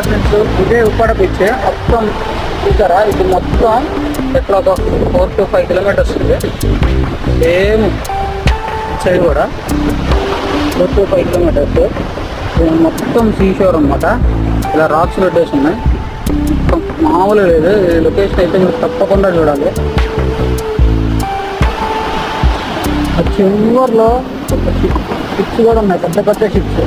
Friends ఇదే Uppada beach మొత్తం చూసారా. ఇది మొత్తం ఎట్లా ఒక 4 to 5 కిలోమీటర్స్ ఉంది. సేమ్ సైడ్ కూడా 4 to 5 కిలోమీటర్స్. మొత్తం సీషోర్ అనమాట. ఇలా రాక్స్ పెట్టేసి ఉన్నాయి. మామూలు లేదు. ఈ లొకేషన్ అయితే మీరు తప్పకుండా చూడాలి. ఆ చివర్లో షిప్స్ కూడా ఉన్నాయి, పెద్ద పెద్ద షిప్స్.